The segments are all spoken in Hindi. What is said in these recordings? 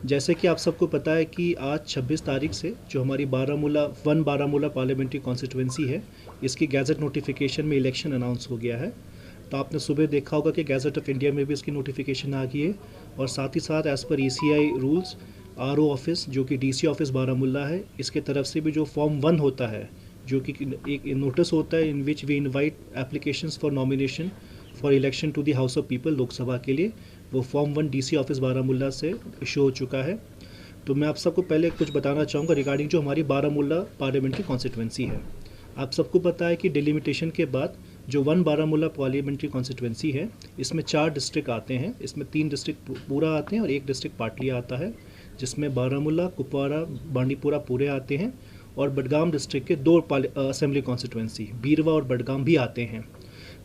जैसे कि आप सबको पता है कि आज 26 तारीख से जो हमारी बारामूला पार्लियामेंट्री कॉन्स्टिट्यूंसी है, इसकी गैजेट नोटिफिकेशन में इलेक्शन अनाउंस हो गया है। तो आपने सुबह देखा होगा कि गैजेट ऑफ इंडिया में भी इसकी नोटिफिकेशन आ गई है। और साथ ही साथ as per ECI rules RO office जो कि DC ऑफिस बारामूला है, इसके तरफ से भी जो फॉर्म 1 होता है, जो कि एक नोटिस होता है in which we invite applications for nomination for election to the house of people Lok Sabha के लिए, वो फॉर्म 1 DC ऑफिस बारामूला से इशू हो चुका है। तो मैं आप सबको पहले कुछ बताना चाहूँगा रिगार्डिंग जो हमारी बारामूला पार्लियामेंट्री कॉन्स्टिट्यूंसी है। आप सबको पता है कि डिलिमिटेशन के बाद जो 1 बारामूला पार्लियामेंट्री कॉन्स्टिट्यूंसी है, इसमें 4 डिस्ट्रिक्ट आते हैं। इसमें 3 डिस्ट्रिक्ट पूरा आते हैं और 1 डिस्ट्रिक्ट पाटली आता है, जिसमें बारामूला, कुपवाड़ा, बांडीपुरा पूरे आते हैं। और बडगाम डिस्ट्रिक्ट के 2 असेंबली कॉन्स्टिट्यूंसी बीरवा और बडगाम भी आते हैं।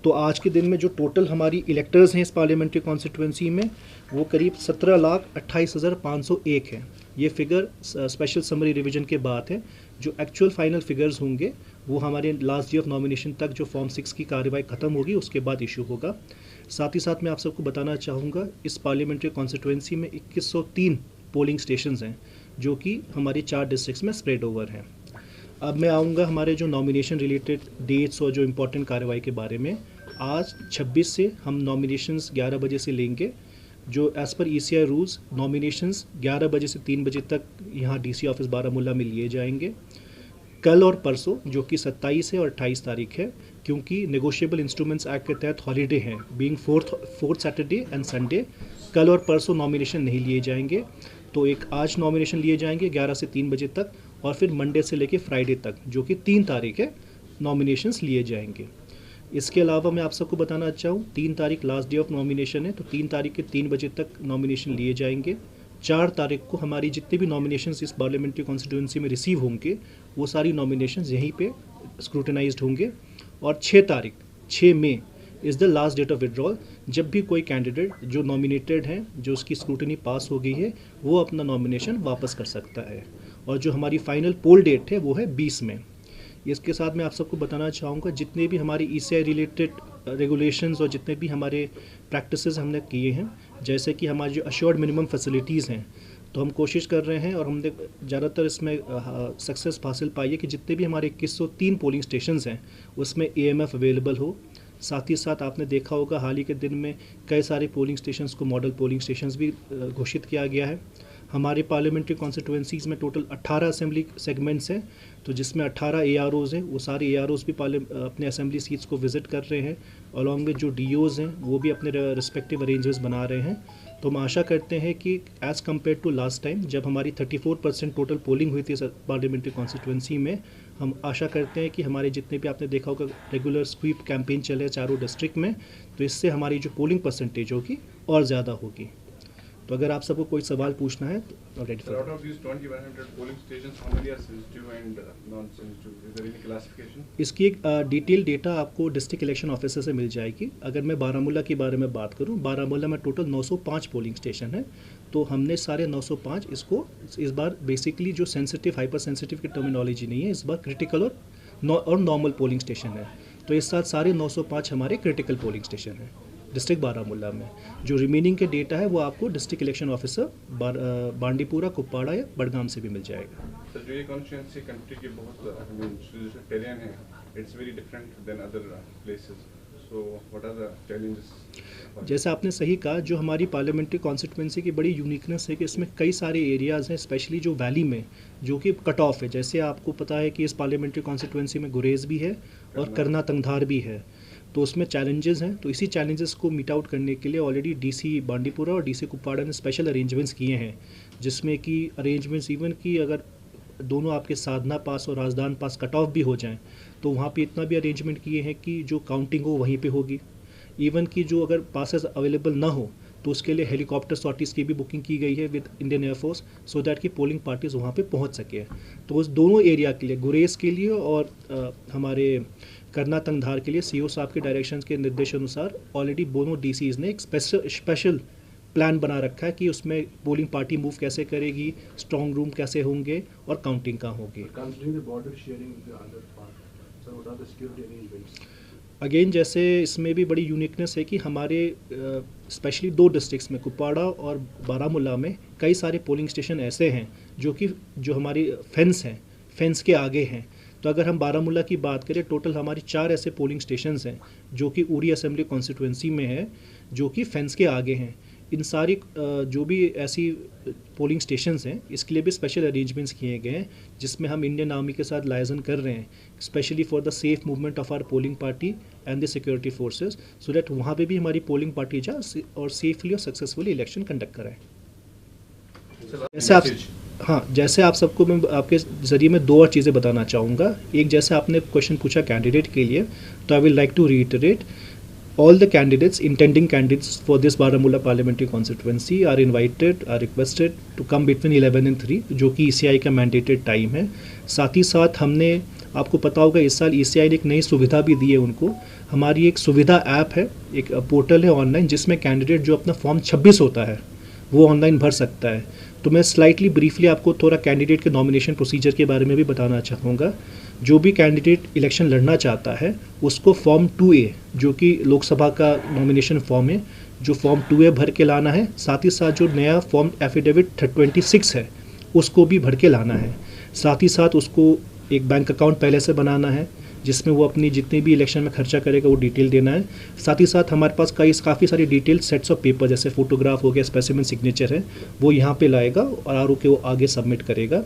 तो आज के दिन में जो टोटल हमारी इलेक्टर्स हैं इस पार्लियामेंट्री कॉन्स्टिट्यूंसी में, वो करीब 17,28,501 है। ये फिगर स्पेशल समरी रिवीजन के बाद है। जो एक्चुअल फाइनल फिगर्स होंगे वो हमारे लास्ट डे ऑफ नॉमिनेशन तक जो फॉर्म 6 की कार्रवाई ख़त्म होगी उसके बाद इशू होगा। साथ ही साथ मैं आप सबको बताना चाहूँगा इस पार्लियामेंट्री कॉन्स्टिट्यूंसी में 2103 पोलिंग स्टेशंस हैं, जो कि हमारी 4 डिस्ट्रिक्ट्स में स्प्रेड ओवर हैं। अब मैं आऊँगा हमारे जो नॉमिनेशन रिलेटेड डेट्स और जो इम्पोर्टेंट कार्रवाई के बारे में। आज 26 से हम नॉमिनेशंस 11 बजे से लेंगे। जो as per ECI rules nominations 11 बजे से 3 बजे तक यहाँ DC ऑफिस बारामूला में लिए जाएंगे। कल और परसों जो कि 27 है और 28 तारीख है, क्योंकि नेगोशिएबल इंस्ट्रूमेंट्स एक्ट के तहत हॉलीडे हैं, being fourth Saturday and Sunday, कल और परसों नॉमिनेशन नहीं लिए जाएंगे। तो एक आज नॉमिनेशन लिए जाएंगे 11 से 3 बजे तक, और फिर मंडे से लेके फ्राइडे तक जो कि 3 तारीख है, नॉमिनेशंस लिए जाएंगे। इसके अलावा मैं आप सबको बताना चाहूँ 3 तारीख लास्ट डे ऑफ नॉमिनेशन है, तो 3 तारीख के 3 बजे तक नॉमिनेशन लिए जाएंगे। 4 तारीख को हमारी जितने भी नॉमिनेशंस इस पार्लियामेंट्री कॉन्स्टिट्यूंसी में रिसीव होंगे वो सारी नॉमिनेशंस यहीं पे स्क्रूटनाइज्ड होंगे। और 6 May is the last date of withdrawal, जब भी कोई कैंडिडेट जो नॉमिनेटेड है, जो उसकी स्क्रूटनी पास हो गई है, वो अपना नॉमिनेशन वापस कर सकता है। और जो हमारी फाइनल पोल डेट है वो है 20 मई। इसके साथ मैं आप सबको बताना चाहूँगा जितने भी हमारी ECI रिलेटेड रेगुलेशंस और जितने भी हमारे प्रैक्टिसेस हमने किए हैं, जैसे कि हमारी जो अश्योर्ड मिनिमम फैसिलिटीज़ हैं, तो हम कोशिश कर रहे हैं और हमने ज़्यादातर इसमें सक्सेस हासिल पाई है कि जितने भी हमारे 2103 पोलिंग स्टेशंस हैं उसमें AMF अवेलेबल हो। साथ ही साथ आपने देखा होगा हाल ही के दिन में कई सारे पोलिंग स्टेशंस को मॉडल पोलिंग स्टेशंस भी घोषित किया गया है। हमारे पार्लियामेंट्री कॉन्स्टिट्यूंसीज़ में टोटल 18 असेंबली सेगमेंट्स हैं, तो जिसमें 18 AROs हैं। वो सारे AROs भी अपने असेंबली सीट्स को विज़िट कर रहे हैं, अलॉन्ग विद जो DOs हैं वो भी अपने रिस्पेक्टिव अरेंजमेंट्स बना रहे हैं। तो हम आशा करते हैं कि as compare to last time जब हमारी 34% टोटल पोलिंग हुई थी पार्लियामेंट्री कॉन्स्टिट्यूंसी में, हम आशा करते हैं कि हमारे जितने भी आपने देखा होगा रेगुलर स्वीप कैंपेन चले चारों डिस्ट्रिक्ट में, तो इससे हमारी जो पोलिंग परसेंटेज होगी और ज़्यादा होगी। तो अगर आप सबको कोई सवाल पूछना है तो ready for. Out of these 2100 polling stations, how many are sensitive and non-sensitive? Is there any classification? इसकी एक डिटेल डेटा आपको डिस्ट्रिक्ट इलेक्शन ऑफिसर से मिल जाएगी। अगर मैं बारामूला के बारे में बात करूं, बारामूला में टोटल 905 पोलिंग स्टेशन है, तो हमने सारे 905 इसको इस बार बेसिकली जो सेंसिटिव हाइपर सेंसिटिव की टर्मिनोलॉजी नहीं है, इस बार क्रिटिकल और नॉर्मल पोलिंग स्टेशन है। तो इस साथ सारे 905 हमारे क्रिटिकल पोलिंग स्टेशन हैं डिस्ट्रिक्ट बारामूला में। जो रिमेनिंग के डेटा है वो आपको district election officer Bandipora, Kupwara या बडगाम से भी मिल जाएगा। सर, जो ये कॉन्स्टिट्यूंसी कंट्री के बहुत टेरियन है, it's very different than other places, so what are the challenges? जैसे आपने सही कहा, जो हमारी पार्लियामेंट्री कॉन्स्टिट्यूंसी की बड़ी यूनिकनेस है कि इसमें कई सारे एरियाज़ हैं, स्पेशली जो वैली में जो कि कट ऑफ है। जैसे आपको पता है कि इस पार्लियामेंट्री कॉन्स्टिट्यूंसी में गुरेज भी है और करना तंगधार भी है, तो उसमें चैलेंजेस हैं। तो इसी चैलेंजेस को मीट आउट करने के लिए ऑलरेडी DC बांडीपुरा और DC कुपवाड़ा ने स्पेशल अरेंजमेंट्स किए हैं, जिसमें कि अरेंजमेंट्स इवन कि अगर दोनों आपके साधना पास और राजदान पास कट ऑफ भी हो जाएं, तो वहाँ पे इतना भी अरेंजमेंट किए हैं कि जो काउंटिंग हो वहीं पे होगी। इवन कि जो अगर पासेस अवेलेबल ना हो तो उसके लिए हेलीकॉप्टर सॉर्टीज़ की भी बुकिंग की गई है with Indian air force, so that कि पोलिंग पार्टीज वहाँ पे पहुँच सके। तो उस दोनों एरिया के लिए, गुरेज के लिए और हमारे करना तंगधार के लिए, CO साहब के डायरेक्शंस के निर्देशानुसार ऑलरेडी दोनों DCs ने एक स्पेशल प्लान बना रखा है कि उसमें पोलिंग पार्टी मूव कैसे करेगी, स्ट्रॉन्ग रूम कैसे होंगे और काउंटिंग कहाँ होगी। अगेन जैसे इसमें भी बड़ी यूनिकनेस है कि हमारे स्पेशली 2 डिस्ट्रिक्ट्स में कुपवाड़ा और बारामूला में कई सारे पोलिंग स्टेशन ऐसे हैं जो हमारी फेंस के आगे हैं। तो अगर हम बारामूला की बात करें, टोटल हमारी 4 ऐसे पोलिंग स्टेशंस हैं जो कि उरी असेंबली कॉन्स्टिट्यूंसी में है, जो कि फेंस के आगे हैं। इन सारी जो भी ऐसी पोलिंग स्टेशंस हैं, इसके लिए भी स्पेशल अरेंजमेंट्स किए गए हैं, जिसमें हम इंडियन आर्मी के साथ लाइजन कर रहे हैं, specially for the safe movement of our polling party and the security forces, so that वहाँ पे भी हमारी पोलिंग पार्टी जाए और सेफली और सक्सेसफुली इलेक्शन कंडक्ट कराएं। जैसे आप सबको मैं आपके ज़रिए में 2 और चीज़ें बताना चाहूँगा। एक, जैसे आपने क्वेश्चन पूछा कैंडिडेट के लिए, तो I will like to reiterate all the candidates, intending candidates for this Baramulla parliamentary constituency are requested to come between 11 and 3, जो कि ECI का mandated टाइम है। साथ ही साथ हमने, आपको पता होगा, इस साल ECI ने एक नई सुविधा भी दी है उनको। हमारी एक सुविधा ऐप है, एक पोर्टल है ऑनलाइन, जिसमें कैंडिडेट जो अपना फॉर्म 26 होता है वो ऑनलाइन भर सकता है। तो मैं स्लाइटली ब्रीफली आपको थोड़ा कैंडिडेट के नॉमिनेशन प्रोसीजर के बारे में भी बताना चाहूँगा। जो भी कैंडिडेट इलेक्शन लड़ना चाहता है उसको फॉर्म 2A, जो कि लोकसभा का नॉमिनेशन फॉर्म है, जो फॉर्म 2A भर के लाना है। साथ ही साथ जो नया फॉर्म एफिडेविट 26 है उसको भी भर के लाना है। साथ ही साथ उसको एक बैंक अकाउंट पहले से बनाना है, जिसमें वो अपनी जितनी भी इलेक्शन में खर्चा करेगा वो डिटेल देना है। साथ ही साथ हमारे पास काफ़ी सारी डिटेल सेट्स ऑफ पेपर, जैसे फोटोग्राफ हो गया, स्पेसिमेन सिग्नेचर है, वो यहाँ पे लाएगा और आर के वो आगे सबमिट करेगा।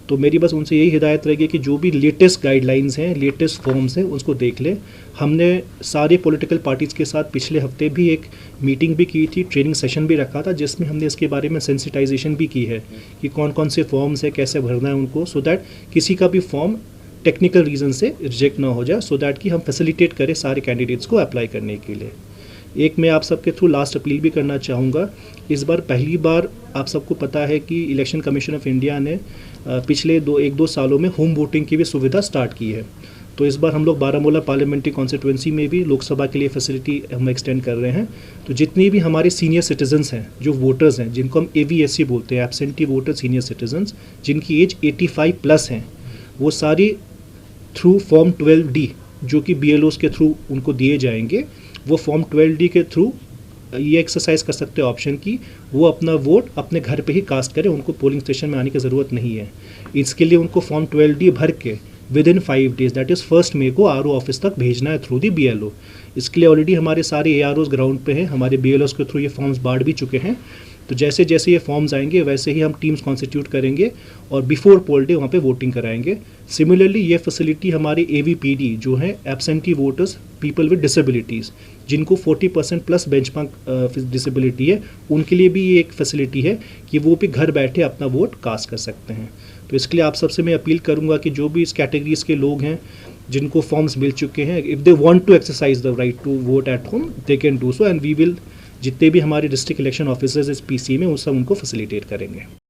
तो मेरी बस उनसे यही हिदायत रहेगी कि जो भी लेटेस्ट गाइडलाइंस हैं, लेटेस्ट फॉर्म्स हैं, उसको देख लें। हमने सारे पॉलिटिकल पार्टीज़ के साथ पिछले हफ्ते भी एक मीटिंग भी की थी, ट्रेनिंग सेशन भी रखा था, जिसमें हमने इसके बारे में सेंसिटाइजेशन भी की है कि कौन कौन से फॉर्म्स हैं, कैसे भरना है उनको, सो दैट किसी का भी फॉर्म टेक्निकल रीज़न से रिजेक्ट ना हो जाए, सो दैट कि हम फैसिलिटेट करें सारे कैंडिडेट्स को अप्लाई करने के लिए। एक मैं आप सबके थ्रू लास्ट अपील भी करना चाहूँगा। इस बार पहली बार आप सबको पता है कि इलेक्शन कमीशन ऑफ इंडिया ने पिछले 1-2 सालों में होम वोटिंग की भी सुविधा स्टार्ट की है। तो इस बार हम लोग बारामूला पार्लियामेंट्री कॉन्स्टिट्यूंसी में भी लोकसभा के लिए फैसिलिटी हम एक्सटेंड कर रहे हैं। तो जितनी भी हमारे सीनियर सिटीजन्स हैं, जो वोटर्स हैं, जिनको हम AVSC बोलते हैं, एब्सेंटी वोटर सीनियर सिटीजन्स, जिनकी एज 85+ हैं, वो सारी थ्रू फॉर्म 12D, जो कि BLOs के थ्रू उनको दिए जाएंगे, वो फॉर्म 12D के थ्रू ये एक्सरसाइज कर सकते हैं ऑप्शन की वो अपना वोट अपने घर पे ही कास्ट करें, उनको पोलिंग स्टेशन में आने की ज़रूरत नहीं है। इसके लिए उनको फॉर्म 12D भर के विदिन 5 डेज़, दैट इज़ 1 मई को RO ऑफिस तक भेजना है थ्रू दी BLO। इसके लिए ऑलरेडी हमारे सारे AROs ग्राउंड पे हैं, हमारे BLOs के थ्रू ये फॉर्म्स बांट भी चुके हैं। तो जैसे जैसे ये फॉर्म्स आएंगे वैसे ही हम टीम्स कॉन्स्टिट्यूट करेंगे और बिफोर पोल डे वहाँ पे वोटिंग कराएंगे। सिमिलरली ये फैसिलिटी हमारी AVPD जो है absentee voters, people with disabilities, जिनको 40% प्लस बेंचमार्क डिसेबिलिटी है, उनके लिए भी ये एक फैसिलिटी है कि वो भी घर बैठे अपना वोट कास्ट कर सकते हैं। तो इसके लिए आप सबसे मैं अपील करूँगा कि जो भी इस कैटेगरीज के लोग हैं जिनको फॉर्म्स मिल चुके हैं, if they want to exercise the right to vote at home, they can do so, and we will, जितने भी हमारे डिस्ट्रिक्ट इलेक्शन ऑफिसर्स इस PC में, वो सब उनको फैसिलिटेट करेंगे।